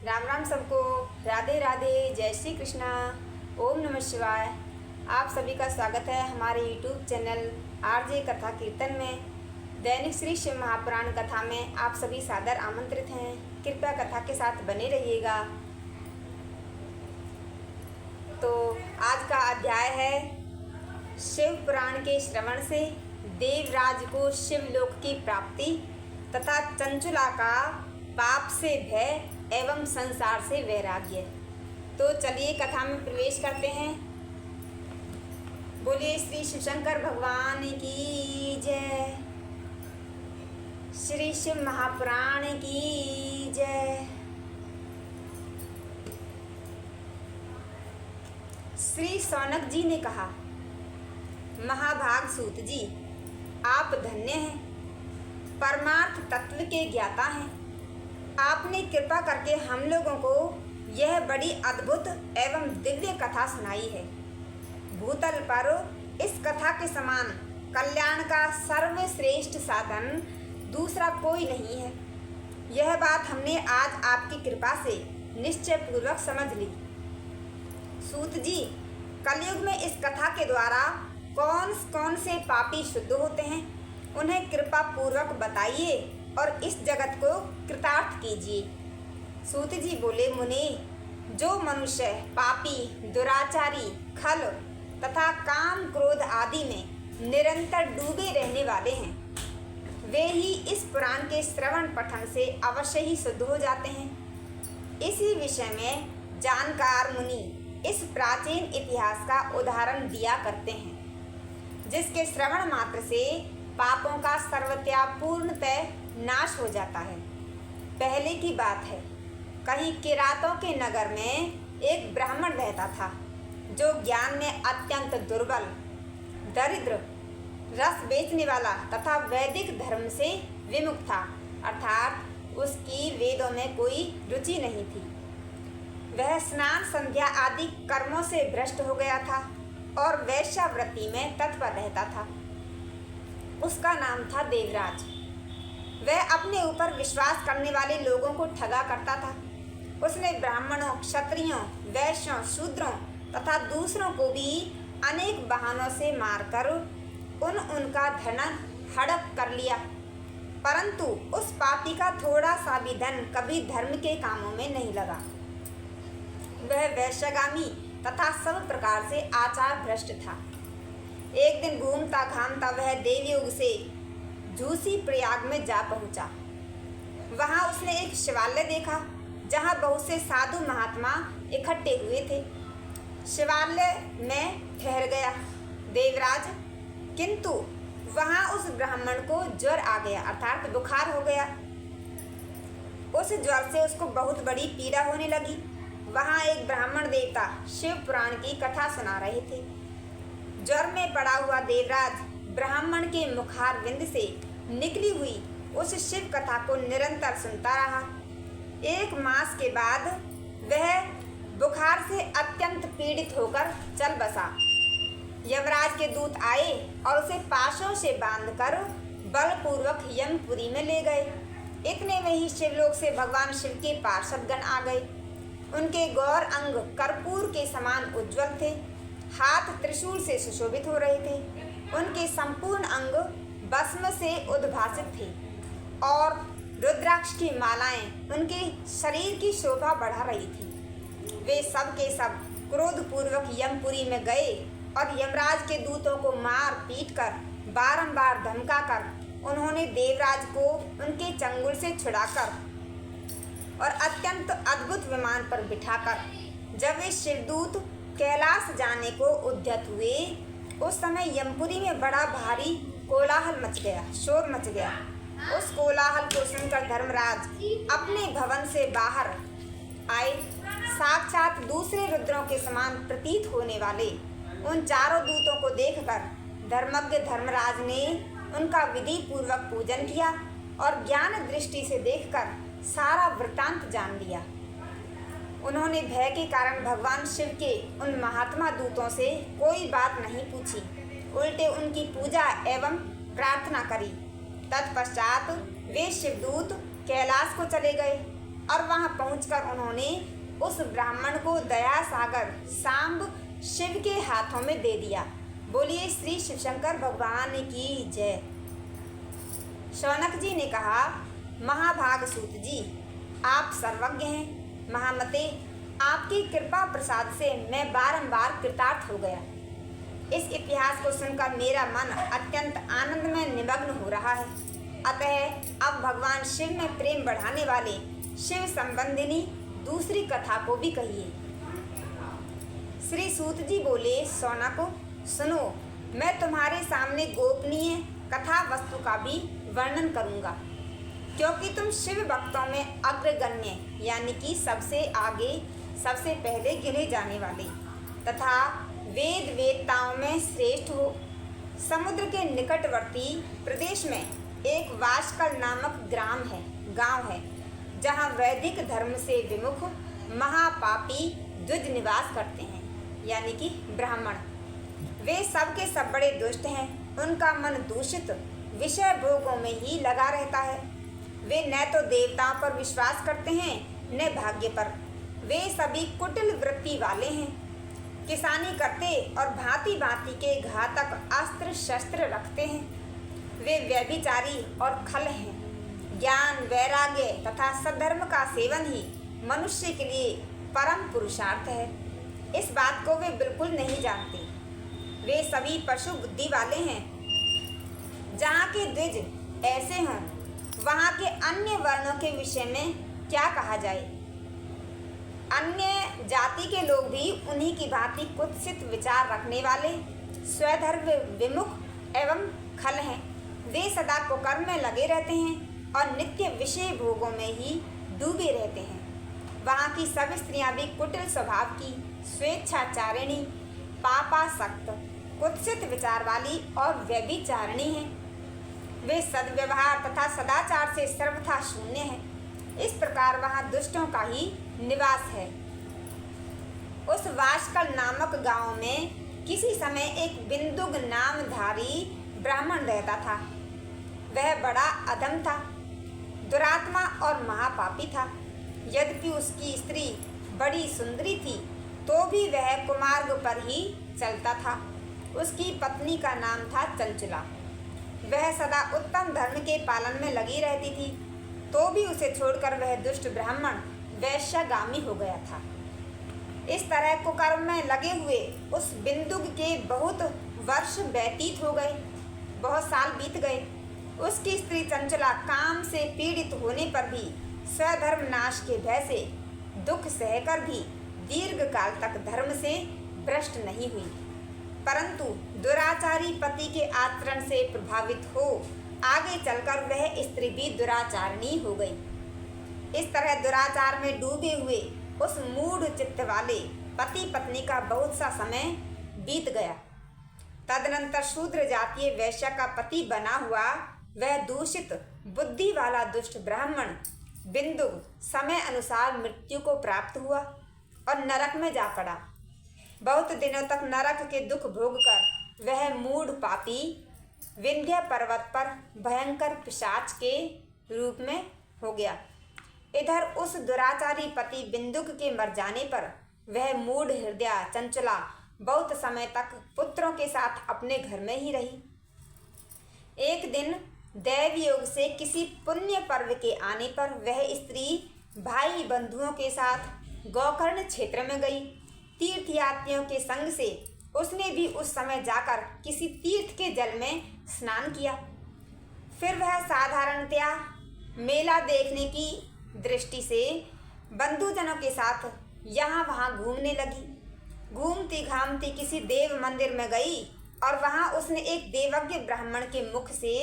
राम राम सबको। राधे राधे, जय श्री कृष्णा, ओम नमः शिवाय। आप सभी का स्वागत है हमारे यूट्यूब चैनल आरजे कथा कीर्तन में। दैनिक श्री शिव महापुराण कथा में आप सभी सादर आमंत्रित हैं। कृपया कथा के साथ बने रहिएगा। तो आज का अध्याय है शिव पुराण के श्रवण से देवराज को शिवलोक की प्राप्ति तथा चंचुला का पाप से भय एवं संसार से वैराग्य। तो चलिए कथा में प्रवेश करते हैं। बोलिए श्री शिवशंकर भगवान की जय, श्री शिव महापुराण की जय। श्री सौनक जी ने कहा, महाभाग सूत जी, आप धन्य हैं, परमार्थ तत्व के ज्ञाता हैं। आपने कृपा करके हम लोगों को यह बड़ी अद्भुत एवं दिव्य कथा सुनाई है। भूतल पर इस कथा के समान कल्याण का सर्वश्रेष्ठ साधन दूसरा कोई नहीं है। यह बात हमने आज आपकी कृपा से निश्चय पूर्वक समझ ली। सूत जी, कलयुग में इस कथा के द्वारा कौन कौन से पापी शुद्ध होते हैं, उन्हें कृपा पूर्वक बताइए और इस जगत को कृतार्थ कीजिए। सूत जी बोले, मुनि, जो मनुष्य पापी, दुराचारी, खल तथा काम क्रोध आदि में निरंतर डूबे रहने वाले हैं, वे ही इस पुराण के श्रवण पठन से अवश्य ही शुद्ध हो जाते हैं। इसी विषय में जानकार मुनि इस प्राचीन इतिहास का उदाहरण दिया करते हैं, जिसके श्रवण मात्र से पापों का सर्वथा पूर्णतः नाश हो जाता है। पहले की बात है, कहीं किरातों के नगर में एक ब्राह्मण रहता था, जो ज्ञान में अत्यंत दुर्बल, दरिद्र, रस बेचने वाला तथा वैदिक धर्म से विमुख था, अर्थात उसकी वेदों में कोई रुचि नहीं थी। वह स्नान संध्या आदि कर्मों से भ्रष्ट हो गया था और वैश्यावृत्ति में तत्पर रहता था। उसका नाम था देवराज। वह अपने ऊपर विश्वास करने वाले लोगों को ठगा करता था। उसने ब्राह्मणों, क्षत्रियों, वैश्यों, शूद्रों तथा दूसरों को भी अनेक बहानों से मारकर उनका धन हड़प कर लिया, परंतु उस पापी का थोड़ा सा भी धन कभी धर्म के कामों में नहीं लगा। वह वैश्यगामी तथा सब प्रकार से आचार भ्रष्ट था। एक दिन घूमता घामता वह देवयुग से झूसी प्रयाग में जा पहुंचा। वहां उसने एक शिवालय देखा, जहां बहुत से साधु महात्मा इकट्ठे हुए थे। शिवालय में ठहर गया देवराज, किंतु वहां उस ब्राह्मण को ज्वर आ गया, अर्थात बुखार हो गया। उस ज्वर से उसको बहुत बड़ी पीड़ा होने लगी। वहां एक ब्राह्मण देवता शिव पुराण की कथा सुना रहे थे। ज्वर में पड़ा हुआ देवराज ब्राह्मण के मुखारविंद से निकली हुई उस शिव कथा को निरंतर सुनता रहा। 1 मास के बाद वह बुखार से अत्यंत पीड़ित होकर चल बसा। यमराज के दूत आए और उसे पाशों से बांधकर बलपूर्वक यमपुरी में ले गए। इतने में ही शिवलोक से भगवान शिव के पार्षदगण आ गए। उनके गौर अंग कर्पूर के समान उज्ज्वल थे, हाथ त्रिशूल से सुशोभित हो रहे थे। उनके संपूर्ण अंग भस्म से उद्भासित थे और रुद्राक्ष की मालाएं उनके शरीर की शोभा बढ़ा रही थी। वे सब के सब क्रोधपूर्वक यमपुरी में गए और यमराज के दूतों को मार पीट कर बारंबार धमकाकर उन्होंने देवराज को उनके चंगुल से छुड़ाकर और अत्यंत अद्भुत विमान पर बिठाकर जब वे शिवदूत कैलाश जाने को उद्यत हुए, उस समय यमपुरी में बड़ा भारी कोलाहल मच गया, शोर मच गया। उस कोलाहल को सुनकर धर्मराज अपने भवन से बाहर आए। साक्षात दूसरे रुद्रों के समान प्रतीत होने वाले उन चारों दूतों को देखकर धर्मज्ञ धर्मराज ने उनका विधि पूर्वक पूजन किया और ज्ञान दृष्टि से देखकर सारा वृत्तांत जान लिया। उन्होंने भय के कारण भगवान शिव के उन महात्मा दूतों से कोई बात नहीं पूछी, उल्टे उनकी पूजा एवं प्रार्थना करी। तत्पश्चात वे शिवदूत कैलाश को चले गए। और वहां पहुंचकर उन्होंने उस ब्राह्मण को दया सागर सांब शिव के हाथों में दे दिया। बोलिए श्री शिव शंकर भगवान की जय। शौनक जी ने कहा, महाभाग सूत जी, आप सर्वज्ञ हैं। महामते, आपकी कृपा प्रसाद से मैं बारंबार कृतार्थ हो गया। इस इतिहास को सुनकर मेरा मन अत्यंत आनंद में निमग्न हो रहा है। अतः अब भगवान शिव में प्रेम बढ़ाने वाले शिव संबंधिनी दूसरी कथा को भी कहिए। श्री सूत जी बोले, शौनक सुनो, मैं तुम्हारे सामने गोपनीय कथा वस्तु का भी वर्णन करूंगा, क्योंकि तुम शिव भक्तों में अग्रगण्य यानी कि सबसे आगे सबसे पहले गिने जाने वाले तथा वेद वेदताओं में श्रेष्ठ हो। समुद्र के निकटवर्ती प्रदेश में एक वाशकल नामक गांव है, जहां वैदिक धर्म से विमुख महापापी द्विज निवास करते हैं, यानी कि ब्राह्मण। वे सब के सब बड़े दुष्ट हैं। उनका मन दूषित विषय भोगों में ही लगा रहता है। वे न तो देवताओं पर विश्वास करते हैं न भाग्य पर। वे सभी कुटिल वृत्ति वाले हैं। किसानी करते और भांति भांति के घातक अस्त्र शस्त्र रखते हैं। वे व्यभिचारी और खल हैं। ज्ञान वैराग्य तथा सद्धर्म का सेवन ही मनुष्य के लिए परम पुरुषार्थ है। इस बात को वे बिल्कुल नहीं जानते। वे सभी पशु बुद्धि वाले हैं। जहाँ के द्विज ऐसे हों, वहाँ के अन्य वर्णों के विषय में क्या कहा जाए। अन्य जाति के लोग भी उन्हीं की भांति कुत्सित विचार रखने वाले, स्वधर्म विमुख एवं खल हैं। वे सदा कुकर्म में लगे रहते हैं और नित्य विषय भोगों में ही डूबे रहते हैं। वहाँ की सब स्त्रियां भी कुटिल स्वभाव की, स्वेच्छाचारिणी, पापासक्त, कुत्सित विचार वाली और व्यभिचारिणी हैं। वे सद्व्यवहार तथा सदाचार से सर्वथा शून्य हैं। इस प्रकार वहाँ दुष्टों का ही निवास है। उस वाशकल नामक गांव में किसी समय एक बिंदुक नामधारी ब्राह्मण रहता था। वह बड़ा अधम था, दुरात्मा और महापापी था। यद्यपि उसकी स्त्री बड़ी सुंदरी थी, तो भी वह कुमार्ग पर ही चलता था। उसकी पत्नी का नाम था चंचला। वह सदा उत्तम धर्म के पालन में लगी रहती थी, तो भी उसे छोड़कर वह दुष्ट ब्राह्मण वैश्यगामी हो गया था। इस तरह कुकर्म में लगे हुए उस बिंदुक के बहुत वर्ष व्यतीत हो गए, बहुत साल बीत गए। उसकी स्त्री चंचला काम से पीड़ित होने पर भी स्वधर्म नाश के भय से दुख सहकर भी दीर्घ काल तक धर्म से भ्रष्ट नहीं हुई, परंतु दुराचारी पति के आचरण से प्रभावित हो आगे चलकर वह स्त्री भी दुराचारिणी हो गई। इस तरह दुराचार में डूबे हुए उस मूढ़ चित्त वाले पति पत्नी का बहुत सा समय बीत गया। तदनंतर शूद्र जातीय वैश्य का पति बना हुआ वह दूषित बुद्धि वाला दुष्ट ब्राह्मण बिंदु समय अनुसार मृत्यु को प्राप्त हुआ और नरक में जा पड़ा। बहुत दिनों तक नरक के दुख भोगकर वह मूढ़ पापी विंध्य पर्वत पर भयंकर पिशाच के रूप में हो गया। इधर उस दुराचारी पति बिंदुक के मर जाने पर वह मूढ़ हृदय चंचला बहुत समय तक पुत्रों के साथ अपने घर में ही रही। एक दिन दैव योग से किसी पुण्य पर्व के आने पर वह स्त्री भाई बंधुओं के साथ गोकर्ण क्षेत्र में गई। तीर्थयात्रियों के संग से उसने भी उस समय जाकर किसी तीर्थ के जल में स्नान किया। फिर वह साधारणतया मेला देखने की दृष्टि से बंधुजनों के साथ यहाँ वहाँ घूमने लगी। घूमती घामती किसी देव मंदिर में गई और वहाँ उसने एक देवज्ञ ब्राह्मण के मुख से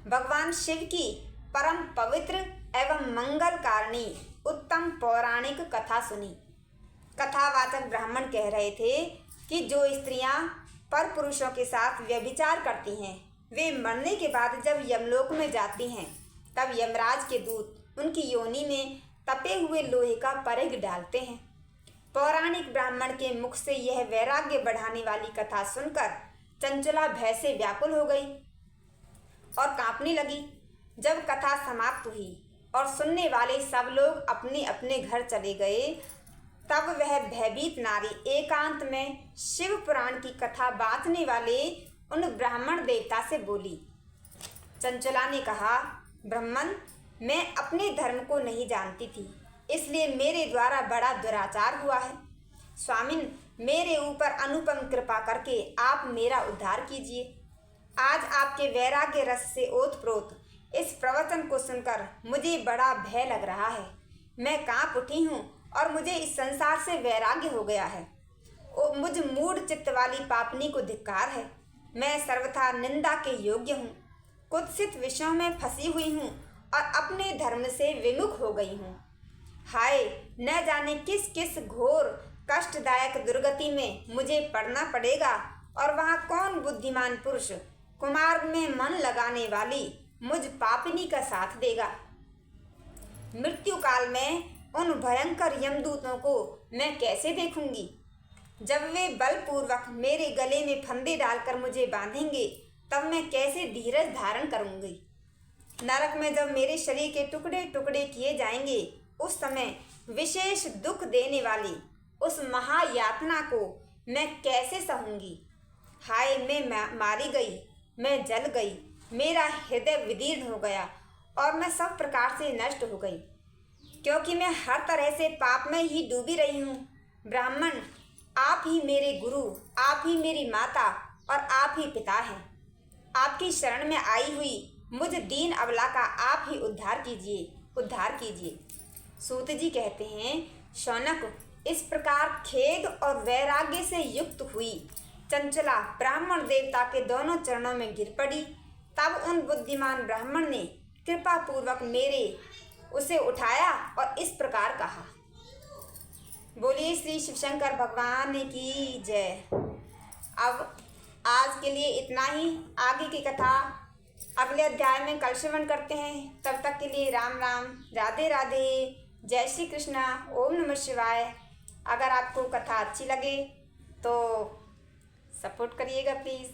भगवान शिव की परम पवित्र एवं मंगलकारिणी उत्तम पौराणिक कथा सुनी। कथावाचक ब्राह्मण कह रहे थे कि जो स्त्रियां पर पुरुषों के साथ व्यभिचार करती हैं, वे मरने के बाद जब यमलोक में जाती हैं, तब यमराज के दूत उनकी योनि में तपे हुए लोहे का परिघ डालते हैं। पौराणिक ब्राह्मण के मुख से यह वैराग्य बढ़ाने वाली कथा सुनकर चंचला भय से व्याकुल हो गई और कांपने लगी। जब कथा समाप्त हुई और सुनने वाले सब लोग अपने अपने घर चले गए। तब वह भयभीत नारी एकांत में शिव पुराण की कथा बांटने वाले उन ब्राह्मण देवता से बोली। चंचला ने कहा, ब्राह्मण, मैं अपने धर्म को नहीं जानती थी, इसलिए मेरे द्वारा बड़ा दुराचार हुआ है। स्वामिन, मेरे ऊपर अनुपम कृपा करके आप मेरा उद्धार कीजिए। आज आपके वैराग्य रस से ओतप्रोत इस प्रवचन को सुनकर मुझे बड़ा भय लग रहा है। मैं कांप उठी हूँ और मुझे इस संसार से वैराग्य हो गया है। मुझ मूढ़ चित्त वाली पापनी को धिक्कार है। मैं सर्वथा निंदा के योग्य हूँ। कुत्सित विषयों में फंसी हुई हूँ और अपने धर्म से विमुख हो गई हूँ। हाय, न जाने किस किस घोर कष्टदायक दुर्गति में मुझे पड़ना पड़ेगा और वहाँ कौन बुद्धिमान पुरुष कुमार्ग में मन लगाने वाली मुझ पापिनी का साथ देगा। मृत्यु काल में उन भयंकर यमदूतों को मैं कैसे देखूंगी? जब वे बलपूर्वक मेरे गले में फंदे डालकर मुझे बांधेंगे, तब मैं कैसे धीरज धारण करूंगी? नरक में जब मेरे शरीर के टुकड़े टुकड़े किए जाएंगे, उस समय विशेष दुख देने वाली उस महायातना को मैं कैसे सहूंगी? हाय, मैं मारी गई, मैं जल गई, मेरा हृदय विदीर्ण हो गया और मैं सब प्रकार से नष्ट हो गई, क्योंकि मैं हर तरह से पाप में ही डूबी रही हूँ। ब्राह्मण, आप ही मेरे गुरु, आप ही मेरी माता और आप ही पिता हैं। आपकी शरण में आई हुई मुझ दीन अबला का आप ही उद्धार कीजिए, उद्धार कीजिए। सूत जी कहते हैं, शौनक, इस प्रकार खेद और वैराग्य से युक्त हुई चंचला ब्राह्मण देवता के दोनों चरणों में गिर पड़ी। तब उन बुद्धिमान ब्राह्मण ने कृपा पूर्वक उसे उठाया और इस प्रकार कहा। बोलिए श्री शिवशंकर भगवान की जय। अब आज के लिए इतना ही। आगे की कथा अगले अध्याय में कल श्रवण करते हैं। तब तक के लिए राम राम, राधे राधे, जय श्री कृष्णा, ओम नमः शिवाय। अगर आपको कथा अच्छी लगे तो सपोर्ट करिएगा प्लीज़।